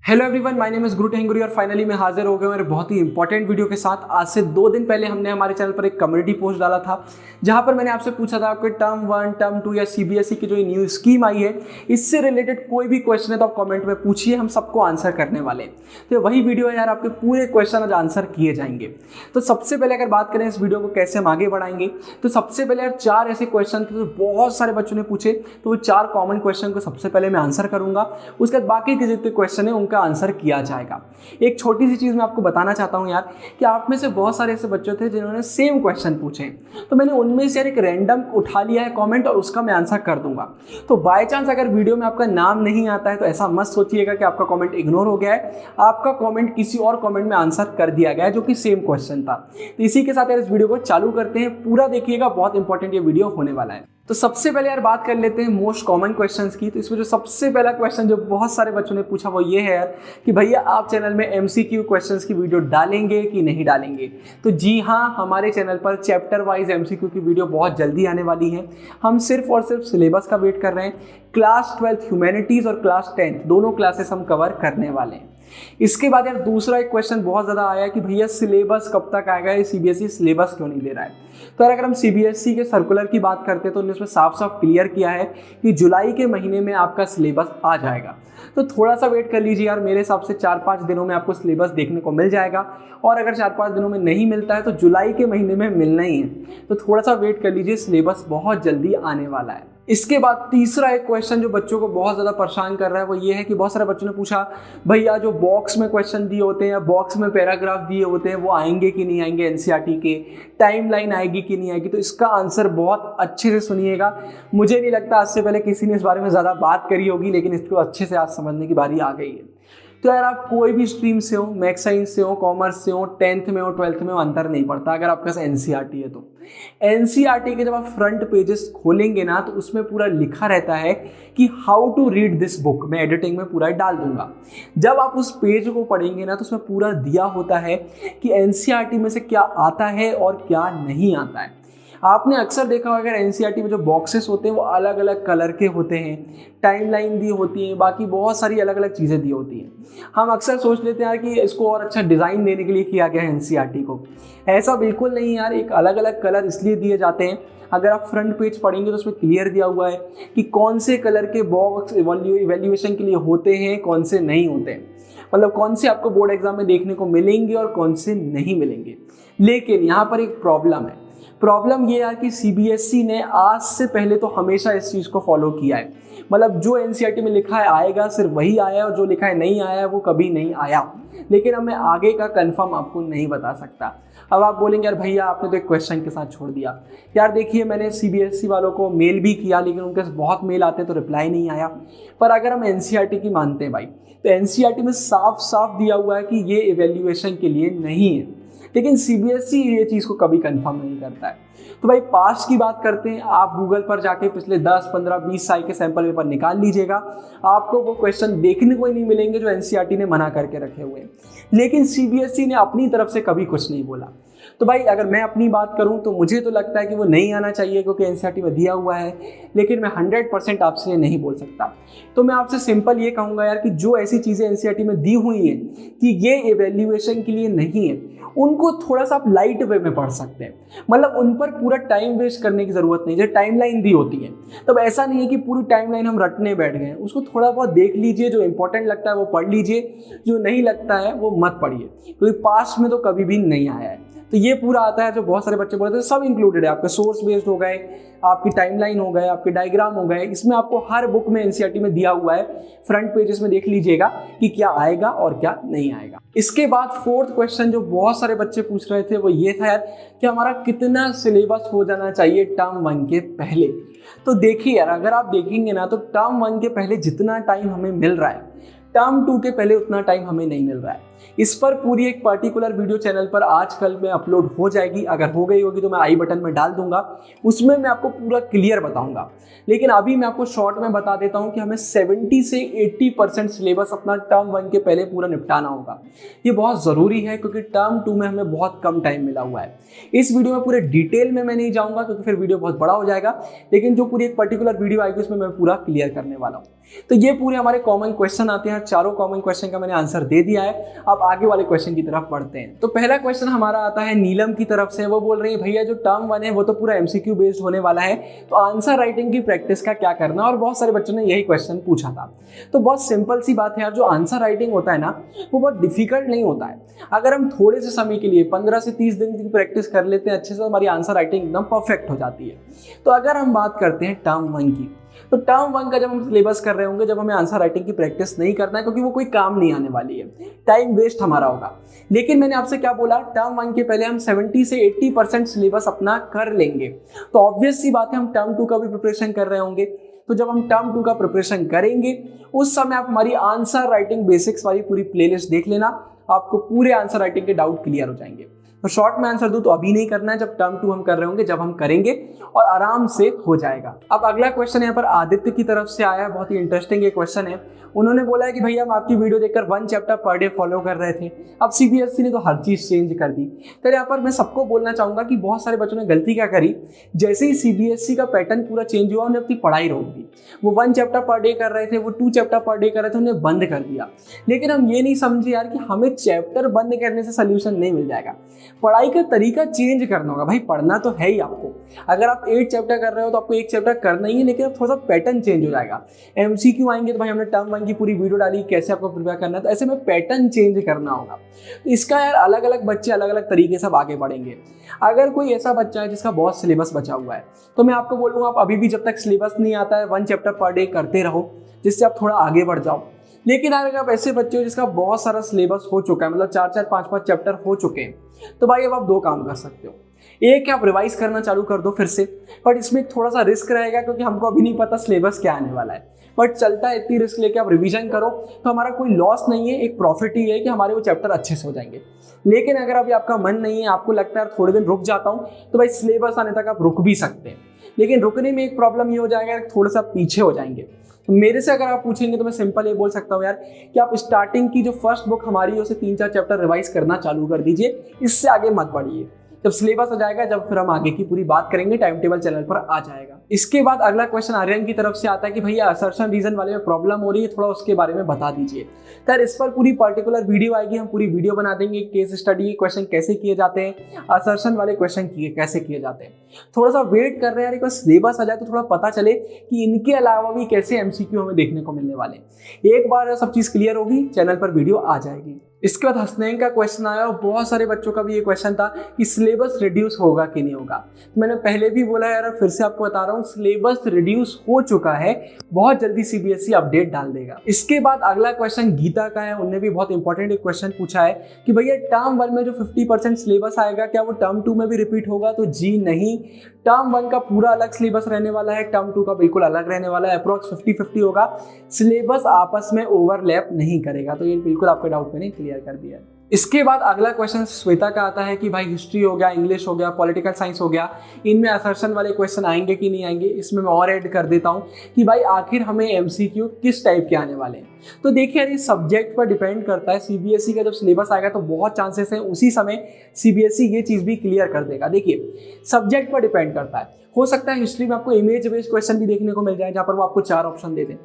Hello everyone, my name is गुरु टेंगुरी और finally मैं हाजिर हो गया मेरे बहुत ही इंपॉर्टेंट वीडियो के साथ। आज से 2 दिन पहले हमने हमारे चैनल पर एक कम्युनिटी पोस्ट डाला था जहां पर मैंने आपसे पूछा था आपके टर्म 1, टर्म 2 या सीबीएसई की जो न्यू स्कीम आई है इससे रिलेटेड कोई भी क्वेश्चन है तो आप कमेंट में पूछिए, हम सबको आंसर करने वाले हैं। तो वही वीडियो है यार, आपके पूरे क्वेश्चन आज आंसर किए जाएंगे। तो सबसे पहले अगर बात करें इस वीडियो को कैसे हम आगे बढ़ाएंगे, तो सबसे पहले यार 4 ऐसे क्वेश्चन थे जो बहुत सारे बच्चों ने पूछे, तो वो 4 कॉमन क्वेश्चन को सबसे पहले मैं आंसर करूंगा। उसके बाद बाकी के जितने क्वेश्चन है उनका आंसर किया जाएगा। एक छोटी सी चीज मैं आपको बताना चाहता हूं यार कि आप में से बहुत सारे ऐसे बच्चे थे जिन्होंने सेम क्वेश्चन पूछे, तो मैंने उनमें से यार एक रैंडम उठा लिया है कमेंट और उसका मैं आंसर कर दूंगा। तो बाय चांस अगर वीडियो में आपका नाम नहीं आता है तो ऐसा मत सोचिएगा कि आपका कमेंट इग्नोर हो गया है, आपका कमेंट किसी और कमेंट में आंसर कर दिया गया है जो कि सेम क्वेश्चन था। तो इसी के साथ यार इस वीडियो को चालू करते हैं, पूरा देखिएगा, बहुत इंपॉर्टेंट ये वीडियो होने वाला है। तो सबसे पहले यार बात कर लेते हैं मोस्ट कॉमन क्वेश्चंस की। तो इसमें जो सबसे पहला क्वेश्चन जो बहुत सारे बच्चों ने पूछा वो ये है यार कि भैया आप चैनल में एमसीक्यू क्वेश्चंस की वीडियो डालेंगे कि नहीं डालेंगे। तो जी हाँ, हमारे चैनल पर चैप्टर वाइज एमसीक्यू की वीडियो बहुत जल्दी आने वाली है। हम सिर्फ और सिर्फ सिलेबस का वेट कर रहे हैं। क्लास 12 ह्यूमैनिटीज और क्लास 10 दोनों क्लासेस हम कवर करने वाले हैं। इसके बाद यार दूसरा एक क्वेश्चन बहुत ज़्यादा आया कि भैया सिलेबस कब तक आएगा, ये सीबीएसई सिलेबस क्यों नहीं दे रहा है। तो अगर हम सीबीएसई के सर्कुलर की बात करते हैं तो उन्होंने साफ साफ क्लियर किया है कि जुलाई के महीने में आपका सिलेबस आ जाएगा। तो थोड़ा सा वेट कर लीजिए यार, मेरे हिसाब से 4-5 दिनों में आपको सिलेबस देखने को मिल जाएगा। और अगर 4-5 दिनों में नहीं मिलता है तो जुलाई के महीने में मिलना ही है। तो थोड़ा सा वेट कर लीजिए, सिलेबस बहुत जल्दी आने वाला है। इसके बाद तीसरा एक क्वेश्चन जो बच्चों को बहुत ज़्यादा परेशान कर रहा है वो ये है कि बहुत सारे बच्चों ने पूछा भैया जो बॉक्स में क्वेश्चन दिए होते हैं या बॉक्स में पैराग्राफ दिए होते हैं वो आएंगे कि नहीं आएंगे, एनसीईआरटी के टाइमलाइन आएगी कि नहीं आएगी। तो इसका आंसर बहुत अच्छे से सुनिएगा। मुझे नहीं लगता आज से पहले किसी ने इस बारे में ज़्यादा बात करी होगी, लेकिन इसको अच्छे से आज समझने की बारी आ गई है। तो यार आप कोई भी स्ट्रीम से हो, मैथ्स साइंस से हो, कॉमर्स से हो, 10th में हो, 12th में हो, अंतर नहीं पड़ता अगर आपके पास एनसीईआरटी है तो। एनसीईआरटी के जब आप फ्रंट पेजेस खोलेंगे ना तो उसमें पूरा लिखा रहता है कि how to read this book. मैं एडिटिंग में पूरा डाल दूंगा। जब आप उस पेज को पढ़ेंगे ना तो उसमें पूरा दिया होता है कि एनसीईआरटी में से क्या आता है और क्या नहीं आता है। आपने अक्सर देखा होगा अगर एनसीईआरटी में जो बॉक्सेस होते हैं वो अलग अलग कलर के होते हैं, टाइमलाइन दी होती है, बाकी बहुत सारी अलग अलग चीज़ें दी होती हैं। हम अक्सर सोच लेते हैं यार कि इसको और अच्छा डिज़ाइन देने के लिए किया गया है एनसीईआरटी को। ऐसा बिल्कुल नहीं यार, एक अलग अलग कलर इसलिए दिए जाते हैं। अगर आप फ्रंट पेज पढ़ेंगे तो उसमें क्लियर दिया हुआ है कि कौन से कलर के बॉक्स इवैल्यूएशन के लिए होते हैं, कौन से नहीं होते हैं। मतलब कौन से आपको बोर्ड एग्जाम में देखने को मिलेंगे और कौन से नहीं मिलेंगे। लेकिन यहाँ पर एक प्रॉब्लम है। प्रॉब्लम ये है कि सीबीएसई ने आज से पहले तो हमेशा इस चीज़ को फॉलो किया है। मतलब जो एनसीईआरटी में लिखा है आएगा, सिर्फ वही आया है, और जो लिखा है नहीं आया है वो कभी नहीं आया। लेकिन अब मैं आगे का कंफर्म आपको नहीं बता सकता। अब आप बोलेंगे यार भैया आपने तो एक क्वेश्चन के साथ छोड़ दिया। यार देखिए, मैंने सीबीएसई वालों को मेल भी किया लेकिन उनके बहुत मेल आते तो रिप्लाई नहीं आया। पर अगर हम एनसीईआरटी की मानते हैं भाई, तो एनसीईआरटी में साफ साफ दिया हुआ है कि ये इवैल्यूएशन के लिए नहीं है। लेकिन सीबीएसई ये चीज़ को कभी कंफर्म नहीं करता है। तो भाई पास्ट की बात करते हैं, आप गूगल पर जाके पिछले 10, 15, 20 साल के सैंपल पेपर निकाल लीजिएगा, आपको वो क्वेश्चन देखने को ही नहीं मिलेंगे जो एनसीईआरटी ने मना करके रखे हुए हैं। लेकिन सीबीएसई ने अपनी तरफ से कभी कुछ नहीं बोला। तो भाई अगर मैं अपनी बात करूं तो मुझे तो लगता है कि वो नहीं आना चाहिए क्योंकि एनसीईआरटी में दिया हुआ है। लेकिन मैं 100% आपसे नहीं बोल सकता। तो मैं आपसे सिंपल ये कहूँगा यार कि जो ऐसी चीज़ें एनसीईआरटी में दी हुई हैं कि ये इवैल्यूएशन के लिए नहीं है, उनको थोड़ा सा आप लाइट वे में पढ़ सकते हैं। मतलब उन पर पूरा टाइम वेस्ट करने की ज़रूरत नहीं। जैसे टाइमलाइन दी होती है तब ऐसा नहीं है कि पूरी टाइमलाइन हम रटने बैठ गए हैं। उसको थोड़ा बहुत देख लीजिए, जो इंपॉर्टेंट लगता है वो पढ़ लीजिए, जो नहीं लगता है वो मत पढ़िए, क्योंकि पास्ट में तो कभी भी नहीं आया है। तो ये पूरा आता है जो बहुत सारे बच्चे बोलते हैं, सब इंक्लूडेड है। आपके सोर्स बेस्ड हो गए, आपकी टाइमलाइन हो गए, आपके डायग्राम हो गए, इसमें आपको हर बुक में एनसीईआरटी में दिया हुआ है। फ्रंट पेजेस में देख लीजिएगा कि क्या आएगा और क्या नहीं आएगा। इसके बाद फोर्थ क्वेश्चन जो बहुत सारे बच्चे पूछ रहे थे वो ये था यार कि हमारा कितना सिलेबस हो जाना चाहिए टर्म 1 के पहले। तो देखिए यार, अगर आप देखेंगे ना तो टर्म 1 के पहले जितना टाइम हमें मिल रहा है, टर्म 2 के पहले उतना टाइम हमें नहीं मिल रहा है। इस पर पूरी एक पर्टिकुलर वीडियो चैनल पर आज कल में अपलोड हो जाएगी। अगर हो गई होगी तो मैं आई बटन में डाल दूंगा, उसमें मैं आपको पूरा क्लियर बताऊंगा। लेकिन अभी मैं आपको शॉर्ट में बता देता हूं कि हमें 70 से 80% सिलेबस अपना टर्म 1 के पहले पूरा निपटाना होगा। ये बहुत ज़रूरी है क्योंकि टर्म 2 में हमें बहुत कम टाइम मिला हुआ है। इस वीडियो में पूरे डिटेल में मैं नहीं जाऊँगा क्योंकि फिर वीडियो बहुत बड़ा हो जाएगा। लेकिन जो पूरी एक पर्टिकुलर वीडियो आएगी उसमें मैं पूरा क्लियर करने वाला हूँ। तो ये पूरे हमारे कॉमन क्वेश्चन आते हैं चारों कॉमन क्वेश्चन का मैंने आंसर दे दिया है। अब आगे वाले क्वेश्चन की तरफ बढ़ते हैं। तो पहला क्वेश्चन हमारा आता है नीलम की तरफ से। वो बोल रही है भैया जो टर्म 1 है वो तो पूरा एमसीक्यू बेस्ड होने वाला है, तो आंसर राइटिंग की प्रैक्टिस का क्या करना, और बहुत सारे बच्चों ने यही क्वेश्चन पूछा था। तो बहुत सिंपल सी बात है यार, जो आंसर राइटिंग होता है ना वो बहुत डिफिकल्ट नहीं होता है। अगर हम थोड़े से समय के लिए 15 से 30 दिन की प्रैक्टिस कर लेते हैं अच्छे से, हमारी आंसर राइटिंग एकदम परफेक्ट हो जाती है। तो अगर हम बात करते हैं टर्म 1 की, तो टर्म 1 का जब हम सिलेबस कर रहे होंगे, जब हमें आंसर राइटिंग की प्रैक्टिस नहीं करना है क्योंकि वो कोई काम नहीं आने वाली है, टाइम वेस्ट हमारा होगा। लेकिन मैंने आपसे क्या बोला, टर्म 1 के पहले हम 70 से 80% सिलेबस अपना कर लेंगे। तो ऑब्वियस सी बात है हम टर्म 2 का भी प्रिपरेशन कर रहे होंगे। तो जब हम टर्म 2 का प्रिपरेशन करेंगे उस समय आप हमारी आंसर राइटिंग बेसिक्स वाली पूरी प्लेलिस्ट देख लेना, आपको पूरे आंसर राइटिंग के डाउट क्लियर हो जाएंगे। तो शॉर्ट में आंसर दूं तो अभी नहीं करना है, जब टर्म 2 हम कर रहे होंगे, जब हम करेंगे और आराम से हो जाएगा। अब अगला क्वेश्चन यहाँ पर आदित्य की तरफ से आया है, बहुत ही इंटरेस्टिंग ये क्वेश्चन है। उन्होंने बोला है कि भैया हम आपकी वीडियो देखकर 1 चैप्टर पर डे फॉलो कर रहे थे, अब सीबीएसई ने तो हर चीज चेंज कर दी। तो यहाँ पर मैं सबको बोलना चाहूंगा कि बहुत सारे बच्चों ने गलती क्या करी, जैसे ही सीबीएसई का पैटर्न पूरा चेंज हुआ उन्होंने अपनी पढ़ाई रोक दी। वो 1 चैप्टर पर डे कर रहे थे, वो 2 चैप्टर पर डे कर रहे थे, उन्हें बंद कर दिया। लेकिन हम ये नहीं समझे यार कि हमें चैप्टर बंद करने से सोल्यूशन नहीं मिल जाएगा, पढ़ाई का तरीका चेंज करना होगा। भाई पढ़ना तो है ही आपको, अगर आप 8 चैप्टर कर रहे हो तो आपको 1 चैप्टर करना ही है, लेकिन अब थोड़ा सा पैटर्न चेंज हो जाएगा। एमसीक्यू आएंगे तो भाई हमने टर्म 1 की पूरी वीडियो डाली कैसे आपको प्रिपेयर करना है, तो ऐसे में पैटर्न चेंज करना होगा। इसका यार अलग अलग बच्चे अलग अलग तरीके से आगे बढ़ेंगे। अगर कोई ऐसा बच्चा है जिसका बहुत सिलेबस बचा हुआ है तो मैं आपको बोलूँगा आप अभी भी जब तक सिलेबस नहीं आता है 1 चैप्टर पर डे करते रहो, जिससे आप थोड़ा आगे बढ़ जाओ। लेकिन अगर आप ऐसे बच्चे हो जिसका बहुत सारा सिलेबस हो चुका है, मतलब 4-4, 5-5 चैप्टर हो चुके हैं, तो भाई अब आप 2 काम कर सकते हो। एक आप रिवाइज करना चालू कर दो फिर से, बट इसमें थोड़ा सा रिस्क रहेगा क्योंकि हमको अभी नहीं पता सिलेबस क्या आने वाला है। बट चलता है, इतनी रिस्क लेके आप रिवीजन करो तो हमारा कोई लॉस नहीं है, एक प्रॉफिट ही है कि हमारे वो चैप्टर अच्छे से हो जाएंगे। लेकिन अगर अभी आपका मन नहीं है, आपको लगता है थोड़े दिन रुक जाता हूँ, तो भाई सिलेबस आने तक आप रुक भी सकते हैं। लेकिन रुकने में एक प्रॉब्लम ये हो जाएगा थोड़ा सा पीछे हो जाएंगे। तो मेरे से अगर आप पूछेंगे तो मैं सिंपल ये बोल सकता हूँ यार कि आप स्टार्टिंग की जो फर्स्ट बुक हमारी है उसे 3-4 चैप्टर रिवाइज करना चालू कर दीजिए, इससे आगे मत बढ़िए। जब सिलेबस आ जाएगा, जब फिर हम आगे की पूरी बात करेंगे, टाइम टेबल चैनल पर आ जाएगा। इसके बाद अगला क्वेश्चन आर्यन की तरफ से आता है कि भैया असर्शन रीजन वाले में प्रॉब्लम हो रही है, थोड़ा उसके बारे में बता दीजिए। तो इस पर पूरी पर्टिकुलर वीडियो आएगी, हम पूरी वीडियो बना देंगे, केस स्टडी क्वेश्चन कैसे किए जाते हैं, असर्शन वाले क्वेश्चन कैसे किए जाते हैं। थोड़ा सा वेट कर रहे हैं यार, सिलेबस आ जाए तो थोड़ा पता चले कि इनके अलावा भी कैसे एमसीक्यू हमें देखने को मिलने वाले। एक बार सब चीज क्लियर होगी चैनल पर वीडियो आ जाएगी। इसके बाद हसनैन का क्वेश्चन आया और बहुत सारे बच्चों का भी ये क्वेश्चन था कि सिलेबस रिड्यूस होगा कि नहीं होगा। तो मैंने पहले भी बोला यार, फिर से आपको बता रहा हूँ, सिलेबस रिड्यूस हो चुका है, बहुत जल्दी सीबीएसई अपडेट डाल देगा। इसके बाद अगला क्वेश्चन गीता का है, उन्होंने भी बहुत इंपॉर्टेंट एक क्वेश्चन पूछा है कि भैया टर्म 1 में जो 50% सिलेबस आएगा क्या वो टर्म 2 में भी रिपीट होगा। तो जी नहीं, टर्म 1 का पूरा अलग सिलेबस रहने वाला है, टर्म 2 का बिल्कुल अलग रहने वाला है। अप्रॉक्स 50-50 होगा, सिलेबस आपस में ओवरलैप नहीं करेगा। तो ये बिल्कुल आपका डाउट मैंने क्लियर कर दिया है। इसके बाद अगला क्वेश्चन श्वेता का आता है कि भाई हिस्ट्री हो गया, इंग्लिश हो गया, पॉलिटिकल साइंस हो गया, इनमें असर्शन वाले क्वेश्चन आएंगे कि नहीं आएंगे। इसमें मैं और ऐड कर देता हूं कि भाई आखिर हमें एमसीक्यू किस टाइप के आने वाले हैं। तो देखिए यार, ये सब्जेक्ट पर डिपेंड करता है। सीबीएसई का जब सिलेबस आएगा तो बहुत चांसेस है उसी समय सीबीएसई ये चीज़ भी क्लियर कर देगा। देखिए सब्जेक्ट पर डिपेंड करता है, हो सकता है हिस्ट्री में आपको इमेज बेस्ड क्वेश्चन भी देखने को मिल जाए जहाँ पर वो आपको 4 ऑप्शन दे दें।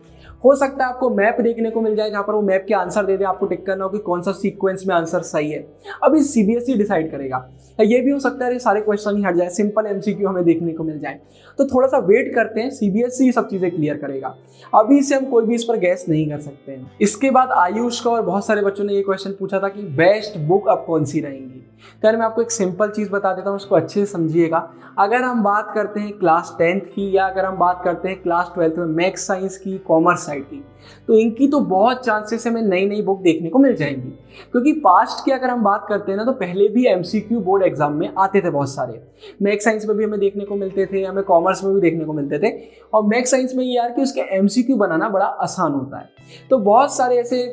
हो सकता है आपको मैप देखने को मिल जाए जहाँ पर वो मैप के आंसर दे दे, आपको टिक करना हो कि कौन सा सीक्वेंस में आंसर सही है। अभी सीबीएसई डिसाइड करेगा। ये भी हो सकता है सारे क्वेश्चन ही हट जाए, सिंपल एमसीक्यू हमें देखने को मिल जाए। तो थोड़ा सा वेट करते हैं, सीबीएसई सब चीज़ें क्लियर करेगा। अभी से हम कोई भी इस पर गैस नहीं कर सकते हैं। इसके बाद आयुष का और बहुत सारे बच्चों ने ये क्वेश्चन पूछा था कि बेस्ट बुक अब कौन सी रहेंगी। तो मैं आपको एक सिंपल चीज़ बता देता हूँ, उसको अच्छे से समझिएगा। अगर हम बात करते हैं क्लास 10th की या अगर हम बात करते हैं क्लास 12th में मैथ्स साइंस की, कॉमर्स साइड की, तो इनकी तो बहुत चांसेस है हमें नई नई बुक देखने को मिल जाएंगी। क्योंकि पास्ट की अगर हम बात करते हैं ना, तो पहले भी एमसीक्यू बोर्ड एग्जाम में आते थे बहुत सारे। मैथ्स साइंस में भी हमें देखने को मिलते थे, हमें कॉमर्स में भी देखने को मिलते थे। और मैथ्स साइंस में ये यार कि उसके एमसीक्यू बनाना बड़ा आसान होता है। तो बहुत सारे ऐसे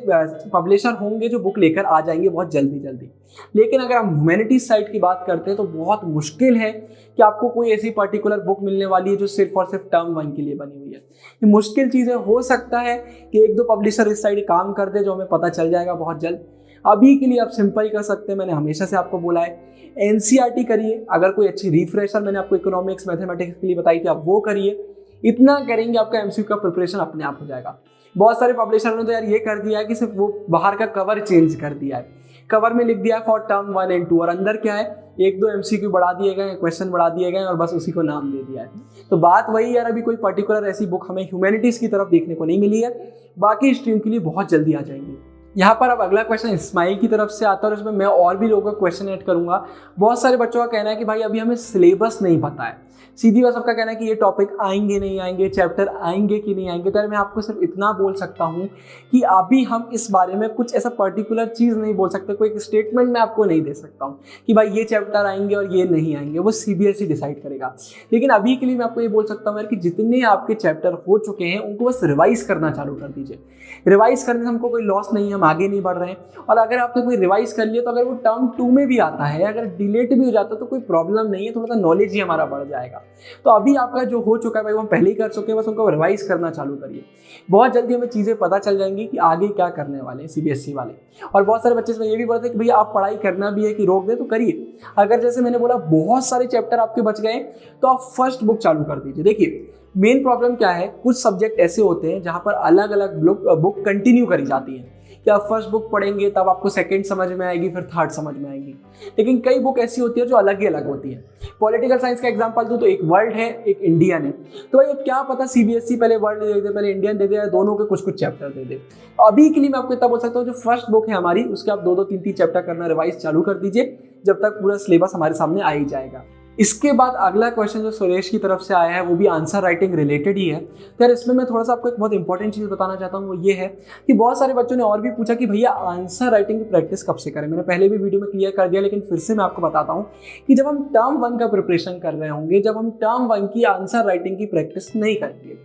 पब्लिशर होंगे जो बुक लेकर आ जाएंगे बहुत जल्दी जल्दी। लेकिन अगर हम ह्यूमैनिटीज साइड की बात करते हैं तो बहुत मुश्किल है कि आपको कोई ऐसी पर्टिकुलर बुक मिलने वाली है जो सिर्फ और सिर्फ टर्म 1 के लिए बनी हुई है। ये मुश्किल चीज़ है। हो सकता है कि 1-2 पब्लिशर इस साइड काम कर दे जो हमें पता चल जाएगा बहुत जल्द। अभी के लिए आप सिंपल ही कर सकते हैं, मैंने हमेशा से आपको बोला है एनसीईआरटी करिए। अगर कोई अच्छी रिफ्रेशर मैंने आपको इकोनॉमिक्स मैथमेटिक्स के लिए बताई थी, आप वो करिए। इतना करेंगे आपका एमसीक्यू का प्रिपरेशन अपने आप हो जाएगा। बहुत सारे पब्लिशर ने तो यार ये कर दिया है कि सिर्फ वो बाहर का कवर चेंज कर दिया है, कवर में लिख दिया है फॉर टर्म 1 and 2 और अंदर क्या है, एक दो MCQ बढ़ा दिए गए, क्वेश्चन बढ़ा दिए गए और बस उसी को नाम दे दिया है। तो बात वही यार, अभी कोई पर्टिकुलर ऐसी बुक हमें ह्यूमैनिटीज की तरफ देखने को नहीं मिली है, बाकी स्ट्रीम के लिए बहुत जल्दी आ जाएंगी। यहाँ पर अब अगला क्वेश्चन इस्माइल की तरफ से आता है और इसमें मैं और भी लोगों का क्वेश्चन ऐड करूंगा। बहुत सारे बच्चों का कहना है कि भाई अभी हमें सिलेबस नहीं पता है, सीधी बात सबका कहना है कि ये टॉपिक आएंगे नहीं आएंगे, चैप्टर आएंगे कि नहीं आएंगे। तो मैं आपको सिर्फ इतना बोल सकता हूँ कि अभी हम इस बारे में कुछ ऐसा पर्टिकुलर चीज़ नहीं बोल सकते, कोई एक स्टेटमेंट मैं आपको नहीं दे सकता हूँ कि भाई ये चैप्टर आएंगे और ये नहीं आएंगे, वो CBSE डिसाइड करेगा। लेकिन अभी के लिए मैं आपको ये बोल सकता हूँ यार कि जितने आपके चैप्टर हो चुके हैं उनको बस रिवाइज करना चालू कर दीजिए। रिवाइज करने से हमको कोई लॉस नहीं है, हम आगे नहीं बढ़ रहे हैं। और अगर आपने कोई रिवाइज कर लिया तो अगर वो टर्म 2 में भी आता है, अगर डिलेट भी हो जाता है तो कोई प्रॉब्लम नहीं है, थोड़ा सा नॉलेज ही हमारा बढ़ जाएगा। तो अभी आपका जो हो चुका है भाई वो हम पहले ही कर चुके हैं, बस उनको रिवाइज करना चालू करिए। बहुत जल्दी हमें चीज़ें पता चल जाएंगी कि आगे क्या करने वाले हैं CBSE वाले। और बहुत सारे बच्चे इसमें ये भी बोलते हैं कि भैया आप पढ़ाई करना भी है कि रोक दें, तो करिए। अगर जैसे मैंने बोला बहुत सारे चैप्टर आपके बच गए तो आप फर्स्ट बुक चालू कर दीजिए। देखिए मेन प्रॉब्लम क्या है, कुछ सब्जेक्ट ऐसे होते हैं जहाँ पर अलग अलग बुक कंटिन्यू करी जाती है कि आप फर्स्ट बुक पढ़ेंगे तब आपको सेकंड समझ में आएगी, फिर थर्ड समझ में आएगी। लेकिन कई बुक ऐसी होती है जो अलग ही अलग होती है। पॉलिटिकल साइंस का एग्जांपल दूं तो एक वर्ल्ड है, एक इंडियन है। तो भाई क्या पता CBSE पहले वर्ल्ड दे दे, पहले इंडियन दे दे, दोनों के कुछ कुछ चैप्टर दे दे। अभी के लिए मैं आपको इतना बोल सकता हूँ, जो फर्स्ट बुक है हमारी उसके आप 2-2 3-3 चैप्टर करना रिवाइज चालू कर दीजिए, जब तक पूरा सिलेबस हमारे सामने आ ही जाएगा। इसके बाद अगला क्वेश्चन जो सुरेश की तरफ से आया है वो भी आंसर राइटिंग रिलेटेड ही है। तो यार इसमें मैं थोड़ा सा आपको एक बहुत इंपॉर्टेंट चीज़ बताना चाहता हूँ, वो ये है कि बहुत सारे बच्चों ने और भी पूछा कि भैया आंसर राइटिंग की प्रैक्टिस कब से करें। मैंने पहले भी वीडियो में क्लियर कर दिया, लेकिन फिर से मैं आपको बताता हूँ कि जब हम टर्म 1 का प्रिपरेशन कर रहे होंगे, जब हम टर्म 1 की आंसर राइटिंग की प्रैक्टिस नहीं करेंगे,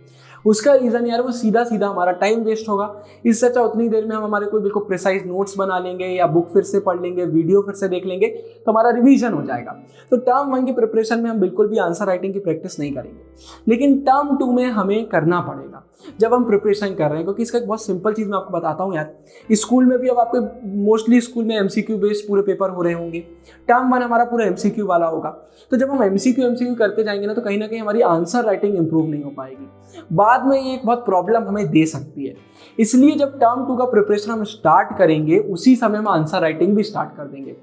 उसका रीज़न यार वो सीधा सीधा हमारा टाइम वेस्ट होगा। इससे अच्छा उतनी देर में हम हमारे कोई बिल्कुल प्रिसाइज नोट्स बना लेंगे या बुक फिर से पढ़ लेंगे, वीडियो फिर से देख लेंगे, तो हमारा रिवीजन हो जाएगा। तो टर्म 1 की प्रिपरेशन में हम बिल्कुल भी आंसर राइटिंग की प्रैक्टिस नहीं करेंगे, लेकिन टर्म 2 में हमें करना पड़ेगा जब हम प्रिपरेशन कर रहे हैं। क्योंकि इसका एक बहुत सिंपल चीज़ मैं आपको बताता हूँ यार, स्कूल में भी अब आपके मोस्टली स्कूल में MCQ बेस्ड पूरे पेपर हो रहे होंगे। टर्म 1 हमारा पूरा MCQ वाला होगा। तो जब हम MCQ करते जाएंगे ना, तो कहीं ना कहीं हमारी आंसर राइटिंग इंप्रूव नहीं हो पाएगी। बाद में ये एक बहुत प्रॉब्लम हमें दे सकती है। इसलिए जब टर्म 2 का प्रिपरेशन हम स्टार्ट करेंगे, उसी समय हम आंसर राइटिंग भी स्टार्ट कर देंगे।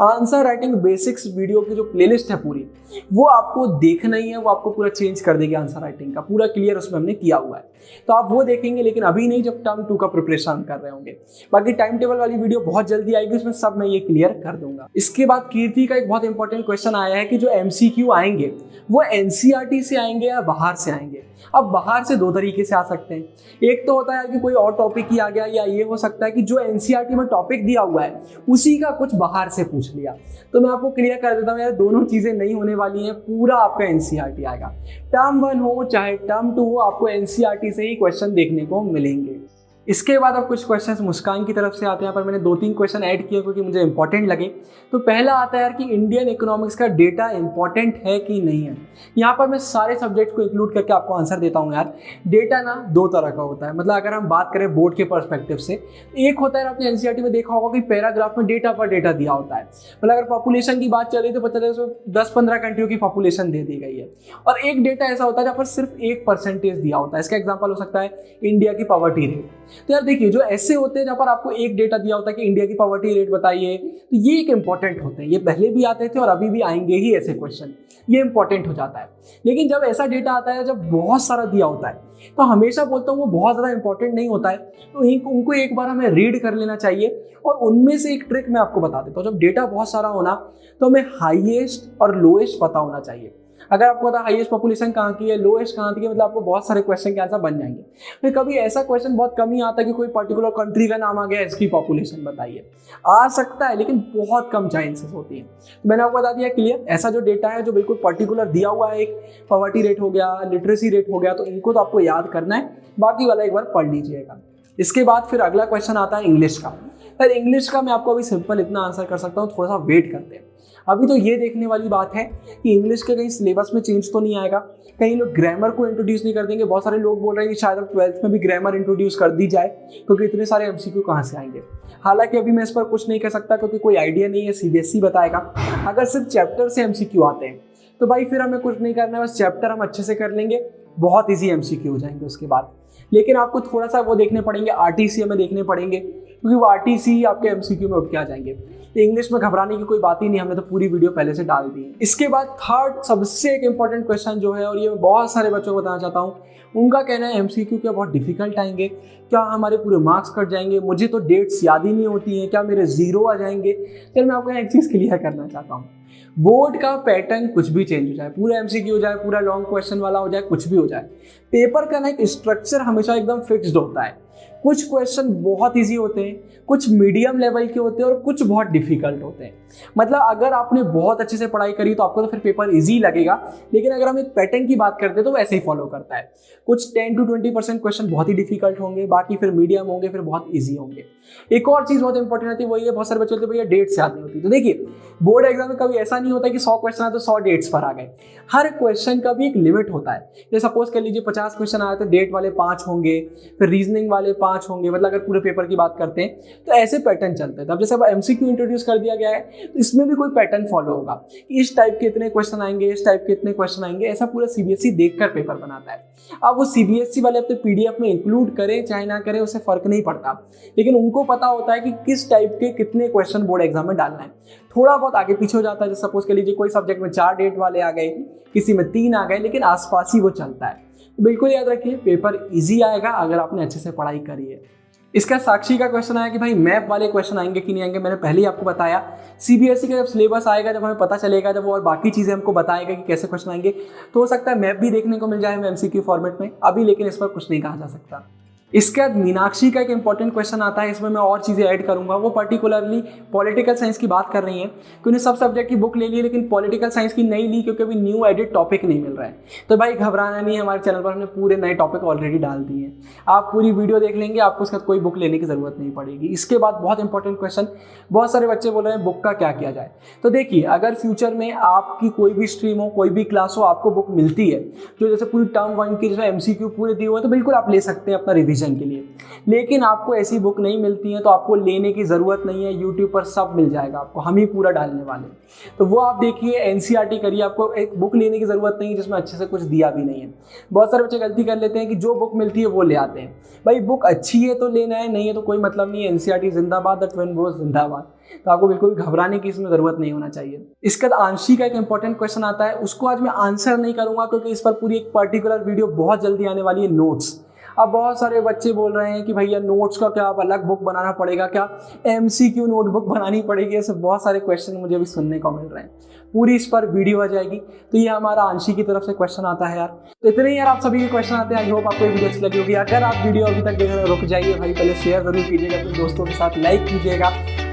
आंसर राइटिंग बेसिक्स वीडियो की जो प्लेलिस्ट है पूरी, वो आपको देखना ही है, वो आपको पूरा चेंज कर देगी। आंसर राइटिंग का पूरा क्लियर उसमें हमने किया हुआ है, तो आप वो देखेंगे, लेकिन अभी नहीं, जब टर्म 2 का प्रिपरेशन कर रहे होंगे। बाकी टाइम टेबल वाली वीडियो बहुत जल्दी आएगी, उसमें सब मैं ये क्लियर कर दूंगा। इसके बाद कीर्ति का एक बहुत इंपॉर्टेंट क्वेश्चन आया है कि जो MCQ आएंगे वो NCERT से आएंगे या बाहर से आएंगे। अब बाहर से 2 तरीके से आ सकते हैं। एक तो होता है कि कोई और टॉपिक ही आ गया, या ये हो सकता है कि जो NCERT में टॉपिक दिया हुआ है उसी का कुछ बाहर से पूछ लिया। तो मैं आपको क्लियर कर देता हूँ यार, दोनों चीज़ें नहीं होने वाली हैं, पूरा आपका NCERT आएगा। टर्म 1 हो चाहे टर्म 2 हो, आपको NCERT से ही क्वेश्चन देखने को मिलेंगे। इसके बाद अब कुछ क्वेश्चंस मुस्कान की तरफ से आते हैं, पर मैंने 2-3 क्वेश्चन ऐड किए क्योंकि मुझे इंपॉर्टेंट लगे। तो पहला आता है यार कि इंडियन इकोनॉमिक्स का डेटा इंपॉर्टेंट है कि नहीं है। यहाँ पर मैं सारे सब्जेक्ट को इंक्लूड करके आपको आंसर देता हूँ यार। डेटा ना 2 तरह का होता है, मतलब अगर हम बात करें बोर्ड के पर्सपेक्टिव से, एक होता है आपने NCERT में देखा होगा कि पैराग्राफ में डेटा पर डेटा दिया होता है। मतलब अगर पॉपुलेशन की बात चल रही है तो पता चले उसमें 10-15 कंट्रियों की पॉपुलेशन दे दी गई है, और एक डेटा ऐसा होता है जहाँ पर सिर्फ 1% दिया होता है। इसका एग्जाम्पल हो सकता है इंडिया की पॉवर्टी रेट। तो यार देखिए, जो ऐसे होते हैं जहाँ पर आपको एक डेटा दिया होता है कि इंडिया की पॉवर्टी रेट बताइए, तो ये एक इंपॉर्टेंट होते हैं। ये पहले भी आते थे और अभी भी आएंगे ही ऐसे क्वेश्चन, ये इंपॉर्टेंट हो जाता है। लेकिन जब ऐसा डेटा आता है जब बहुत सारा दिया होता है, तो हमेशा बोलता हूँ वो बहुत ज़्यादा इंपॉर्टेंट नहीं होता है। तो उनको एक बार हमें रीड कर लेना चाहिए। और उनमें से एक ट्रिक मैं आपको बता देता हूँ। जब डेटा बहुत सारा होना, तो हमें हाईएस्ट और लोएस्ट पता होना चाहिए। अगर आपको पता हाईएस्ट पॉपुलेशन कहाँ की है, लोएस्ट कहाँ की है, मतलब आपको बहुत सारे क्वेश्चन के आंसर बन जाएंगे। फिर कभी ऐसा क्वेश्चन बहुत कम ही आता है कि कोई पर्टिकुलर कंट्री का नाम आ गया, इसकी पॉपुलेशन बताइए। आ सकता है लेकिन बहुत कम चांसेस होती है। तो मैंने आपको बता दिया क्लियर, ऐसा जो डेटा है जो बिल्कुल पर्टिकुलर दिया हुआ है, एक पॉवर्टी रेट हो गया, लिटरेसी रेट हो गया, तो इनको तो आपको याद करना है, बाकी वाला एक बार पढ़ लीजिएगा। इसके बाद फिर अगला क्वेश्चन आता है इंग्लिश का। पर इंग्लिश का मैं आपको अभी सिंपल इतना आंसर कर सकता हूँ, थोड़ा सा वेट करते हैं। अभी तो ये देखने वाली बात है कि इंग्लिश के कहीं सिलेबस में चेंज तो नहीं आएगा, कहीं लोग ग्रामर को इंट्रोड्यूस नहीं कर देंगे। बहुत सारे लोग बोल रहे हैं कि शायद 12th में भी ग्रामर इंट्रोड्यूस कर दी जाए, क्योंकि इतने सारे MCQ कहाँ से आएंगे। हालांकि अभी मैं इस पर कुछ नहीं कह सकता क्योंकि कोई आइडिया नहीं है, CBSE बताएगा। अगर सिर्फ चैप्टर से MCQ आते हैं तो भाई फिर हमें कुछ नहीं करना है, बस चैप्टर हम अच्छे से कर लेंगे, बहुत ईजी MCQ हो जाएंगे उसके बाद। लेकिन आपको थोड़ा सा वो देखने पड़ेंगे, आरटीसी में देखने पड़ेंगे, क्योंकि वो आरटीसी आपके एमसीक्यू में उठ के आ जाएंगे। तो इंग्लिश में घबराने की कोई बात ही नहीं, हमने तो पूरी वीडियो पहले से डाल दी है। इसके बाद थर्ड सबसे एक इंपॉर्टेंट क्वेश्चन जो है, और ये मैं बहुत सारे बच्चों को बताना चाहता हूँ, उनका कहना है एमसीक्यू क्या बहुत डिफिकल्ट आएंगे, क्या हमारे पूरे मार्क्स कट जाएंगे, मुझे तो डेट्स याद ही नहीं होती हैं, क्या मेरे जीरो आ जाएंगे। फिर मैं आपको एक चीज़ क्लियर करना चाहता हूँ, बोर्ड का पैटर्न कुछ भी चेंज हो जाए, पूरा एमसीक्यू हो जाए, पूरा लॉन्ग क्वेश्चन वाला हो जाए, कुछ भी हो जाए, पेपर का ना एक स्ट्रक्चर हमेशा एकदम फिक्स्ड होता है। कुछ क्वेश्चन बहुत इजी होते हैं, कुछ मीडियम लेवल के होते हैं और कुछ बहुत डिफिकल्ट होते हैं। मतलब अगर आपने बहुत अच्छे से पढ़ाई करी तो आपको तो फिर पेपर इजी लगेगा, लेकिन अगर हम एक पैटर्न की बात करते हैं तो वैसे ही फॉलो करता है। कुछ 10 to 20% क्वेश्चन बहुत ही डिफिकल्ट होंगे, बाकी फिर मीडियम होंगे, फिर बहुत ईजी होंगे। एक और चीज़ बहुत इंपॉर्टेंट होती है, वही है बहुत सारे बच्चे होते हैं भैया डेट्स याद नहीं होती। तो देखिए, बोर्ड एग्जाम में कभी ऐसा नहीं होता कि 100 क्वेश्चन आए तो 100 डेट्स पर आ गए। हर क्वेश्चन का भी एक लिमिट होता है। जैसे सपोज कर लीजिए 50 क्वेश्चन आए तो डेट वाले 5 होंगे, फिर रीजनिंग वाले 5 होंगे, मतलब अगर पूरे पेपर की बात करते हैं तो ऐसे पैटर्न चलते हैं। अब जैसे अब एमसीक्यू इंट्रोड्यूस कर दिया गया है तो इसमें भी कोई पैटर्न फॉलो होगा कि इस टाइप के इतने क्वेश्चन आएंगे, इस टाइप के इतने क्वेश्चन आएंगे, ऐसा पूरा सीबीएसई देखकर पेपर बनाता है। अब वो सीबीएसई वाले अपने पीडीएफ में इंक्लूड करें चाहे ना करें उससे फर्क नहीं पड़ता, लेकिन उनको पता होता है कि किस टाइप के कितने क्वेश्चन बोर्ड एग्जाम में डालना है। थोड़ा बहुत आगे पीछे हो जाता है, जैसे सपोज कर लीजिए कोई सब्जेक्ट में 4 डेट वाले आ गए, किसी में 3 आ गए, लेकिन आसपास ही वो चलता है। तो बिल्कुल याद रखिए, पेपर इजी आएगा अगर आपने अच्छे से पढ़ाई करी है। इसका साक्षी का क्वेश्चन आया कि भाई मैप वाले क्वेश्चन आएंगे कि नहीं आएंगे। मैंने पहले ही आपको बताया, सीबीएसई का जब सिलेबस आएगा, जब हमें पता चलेगा, जब वो और बाकी चीज़ें हमको बताएगा कि कैसे क्वेश्चन आएंगे, तो हो सकता है मैप भी देखने को मिल जाए हमें एमसीक्यू फॉर्मेट में अभी, लेकिन इस पर कुछ नहीं कहा जा सकता। इसके बाद मीनाक्षी का एक इंपॉर्टेंट क्वेश्चन आता है, इसमें मैं और चीज़ें ऐड करूंगा। वो पर्टिकुलरली पॉलिटिकल साइंस की बात कर रही हैं कि उन्हें सब सब्जेक्ट की बुक ले ली, लेकिन पॉलिटिकल साइंस की नहीं ली क्योंकि अभी न्यू एडिट टॉपिक नहीं मिल रहा है। तो भाई घबराना नहीं है, हमारे चैनल पर हमने पूरे नए टॉपिक ऑलरेडी डाल दिए हैं। आप पूरी वीडियो देख लेंगे, आपको उसका कोई बुक लेने की जरूरत नहीं पड़ेगी। इसके बाद बहुत इंपॉर्टेंट क्वेश्चन, बहुत सारे बच्चे बोल रहे हैं बुक का क्या किया जाए। तो देखिए, अगर फ्यूचर में आपकी कोई भी स्ट्रीम हो, कोई भी क्लास हो, आपको बुक मिलती है जो जैसे पूरी टर्म 1 की जिसमें एमसीक्यू पूरे दिए हुए हैं, तो बिल्कुल आप ले सकते हैं अपना रिविजन के लिए। लेकिन आपको ऐसी बुक नहीं मिलती है तो आपको लेने की ज़रूरत नहीं है, यूट्यूब पर सब मिल जाएगा आपको, हम ही पूरा डालने वाले। तो वो आप देखिए, एनसीईआरटी करिए, आपको एक बुक लेने की ज़रूरत नहीं है जिसमें अच्छे से कुछ दिया भी नहीं है। बहुत सारे बच्चे गलती कर लेते हैं कि जो बुक मिलती है वो ले आते हैं। भाई बुक अच्छी है तो लेना है, नहीं है तो कोई मतलब नहीं है। एनसीईआरटी जिंदाबाद, द ट्विन ब्रोस जिंदाबाद। तो आपको बिल्कुल घबराने की इसमें ज़रूरत नहीं होना चाहिए। इसके बाद आंशी का एक इंपॉर्टेंट क्वेश्चन आता है, उसको आज मैं आंसर नहीं करूँगा क्योंकि इस पर पूरी एक पर्टिकुलर वीडियो बहुत जल्दी आने वाली है, नोट्स। अब बहुत सारे बच्चे बोल रहे हैं कि भैया नोट्स का क्या अलग बुक बनाना पड़ेगा, क्या एमसीक्यू नोटबुक बनानी पड़ेगी, ऐसे बहुत सारे क्वेश्चन मुझे अभी सुनने को मिल रहे हैं। पूरी इस पर वीडियो आ जाएगी। तो ये हमारा आंशी की तरफ से क्वेश्चन आता है यार। तो इतने ही यार आप सभी के क्वेश्चन आते हैं। आई होप आपको ये वीडियो अच्छी लगी होगी। अगर आप वीडियो अभी तक देखने रुक जाइए भाई, पहले शेयर जरूर कीजिएगा, अपने दोस्तों के साथ लाइक कीजिएगा।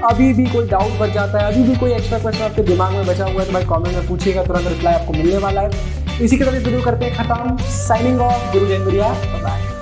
अभी भी कोई डाउट बच जाता है, अभी भी कोई एक्स्ट्रा क्वेश्चन आपके दिमाग में बचा हुआ है तो भाई कॉमेंट में पूछिएगा, तुरंत रिप्लाई आपको मिलने वाला है। इसी के साथ इस वीडियो करते हैं खत्म। साइनिंग ऑफ, गुरु जय गुरिया, बाय।